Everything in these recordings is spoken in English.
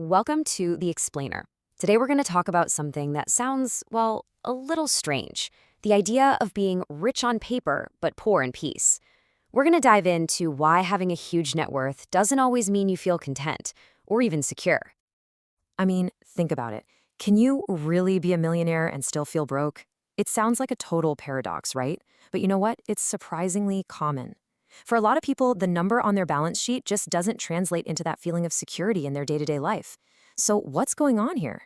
Welcome to The Explainer. Today we're going to talk about something that sounds, well, a little strange. The idea of being rich on paper, but poor in peace. We're going to dive into why having a huge net worth doesn't always mean you feel content, or even secure. I mean, think about it. Can you really be a millionaire and still feel broke? It sounds like a total paradox, right? But you know what? It's surprisingly common. For a lot of people, the number on their balance sheet just doesn't translate into that feeling of security in their day-to-day life. So what's going on here?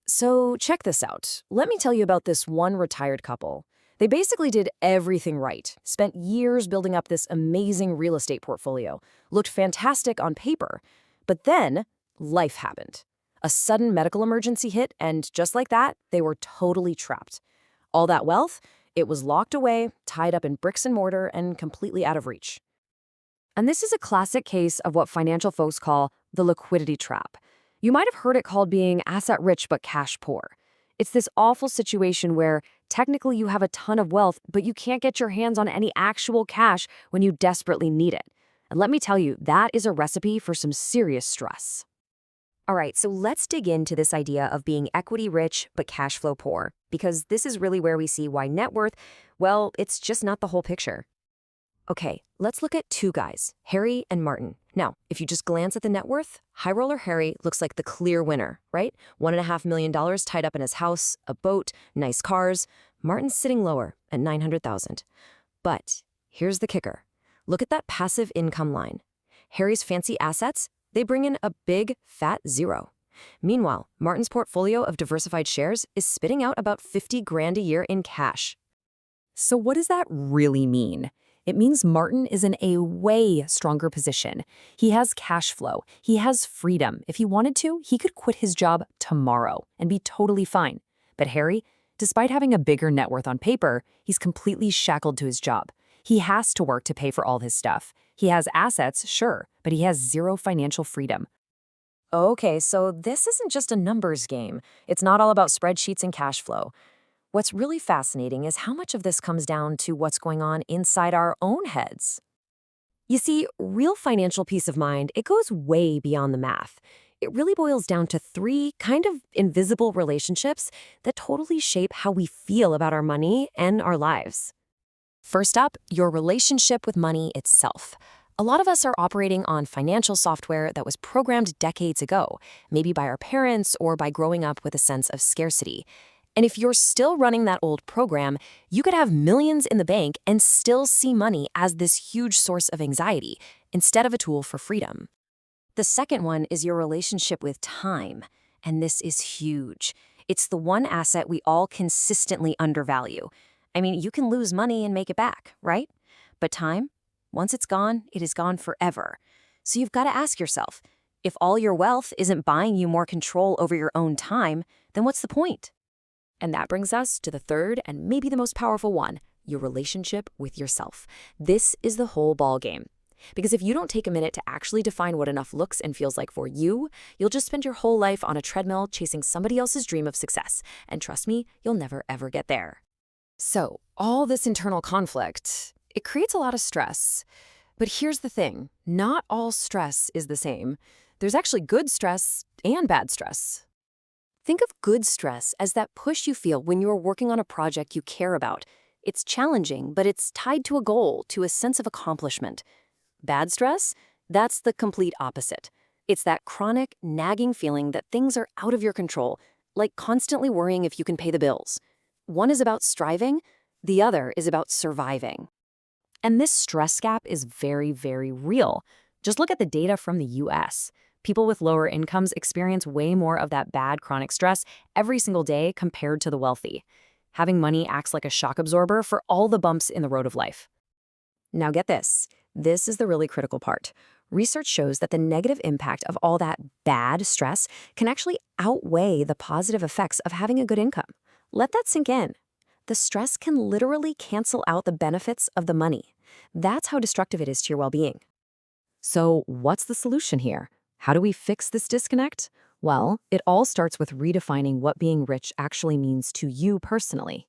So check this out. Let me tell you about this one retired couple. They basically did everything right, spent years building up this amazing real estate portfolio, looked fantastic on paper. But then life happened. A sudden medical emergency hit, and just like that, they were totally trapped. All that wealth, it was locked away, tied up in bricks and mortar, and completely out of reach. And this is a classic case of what financial folks call the liquidity trap. You might have heard it called being asset rich but cash poor. It's this awful situation where technically you have a ton of wealth, but you can't get your hands on any actual cash when you desperately need it. And let me tell you, that is a recipe for some serious stress. All right, so let's dig into this idea of being equity rich but cash flow poor, because this is really where we see why net worth, well, it's just not the whole picture. Okay, let's look at two guys, Harry and Martin. Now, if you just glance at the net worth, high roller Harry looks like the clear winner, right? $1.5 million tied up in his house, a boat, nice cars. Martin's sitting lower at $900,000. But here's the kicker. Look at that passive income line. Harry's fancy assets, they bring in a big, fat zero. Meanwhile, Martin's portfolio of diversified shares is spitting out about 50 grand a year in cash. So what does that really mean? It means Martin is in a way stronger position. He has cash flow. He has freedom. If he wanted to, he could quit his job tomorrow and be totally fine. But Harry, despite having a bigger net worth on paper, he's completely shackled to his job. He has to work to pay for all his stuff. He has assets, sure, but he has zero financial freedom. Okay, so this isn't just a numbers game. It's not all about spreadsheets and cash flow. What's really fascinating is how much of this comes down to what's going on inside our own heads. You see, real financial peace of mind, it goes way beyond the math. It really boils down to three kind of invisible relationships that totally shape how we feel about our money and our lives. First up, your relationship with money itself. A lot of us are operating on financial software that was programmed decades ago, maybe by our parents or by growing up with a sense of scarcity. And if you're still running that old program, you could have millions in the bank and still see money as this huge source of anxiety instead of a tool for freedom. The second one is your relationship with time, and this is huge. It's the one asset we all consistently undervalue. I mean, you can lose money and make it back, right? But time, once it's gone, it is gone forever. So you've got to ask yourself, if all your wealth isn't buying you more control over your own time, then what's the point? And that brings us to the third and maybe the most powerful one, your relationship with yourself. This is the whole ball game. Because if you don't take a minute to actually define what enough looks and feels like for you, you'll just spend your whole life on a treadmill chasing somebody else's dream of success. And trust me, you'll never ever get there. So, all this internal conflict, it creates a lot of stress. But here's the thing, not all stress is the same. There's actually good stress and bad stress. Think of good stress as that push you feel when you're working on a project you care about. It's challenging, but it's tied to a goal, to a sense of accomplishment. Bad stress? That's the complete opposite. It's that chronic, nagging feeling that things are out of your control, like constantly worrying if you can pay the bills. One is about striving, the other is about surviving. And this stress gap is very, very real. Just look at the data from the US. People with lower incomes experience way more of that bad chronic stress every single day compared to the wealthy. Having money acts like a shock absorber for all the bumps in the road of life. Now get this. This is the really critical part. Research shows that the negative impact of all that bad stress can actually outweigh the positive effects of having a good income. Let that sink in. The stress can literally cancel out the benefits of the money. That's how destructive it is to your well-being. So what's the solution here? How do we fix this disconnect? Well, it all starts with redefining what being rich actually means to you personally.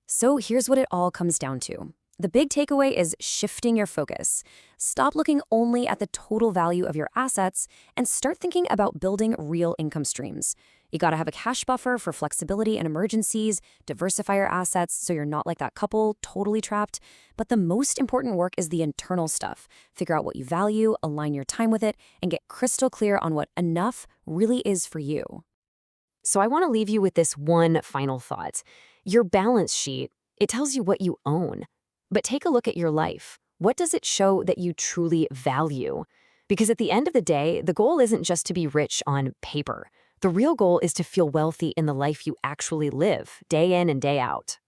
So here's what it all comes down to. The big takeaway is shifting your focus. Stop looking only at the total value of your assets and start thinking about building real income streams. You gotta have a cash buffer for flexibility and emergencies, diversify your assets so you're not like that couple, totally trapped. But the most important work is the internal stuff. Figure out what you value, align your time with it, and get crystal clear on what enough really is for you. So I want to leave you with this one final thought. Your balance sheet, it tells you what you own. But take a look at your life. What does it show that you truly value? Because at the end of the day, the goal isn't just to be rich on paper. The real goal is to feel wealthy in the life you actually live, day in and day out.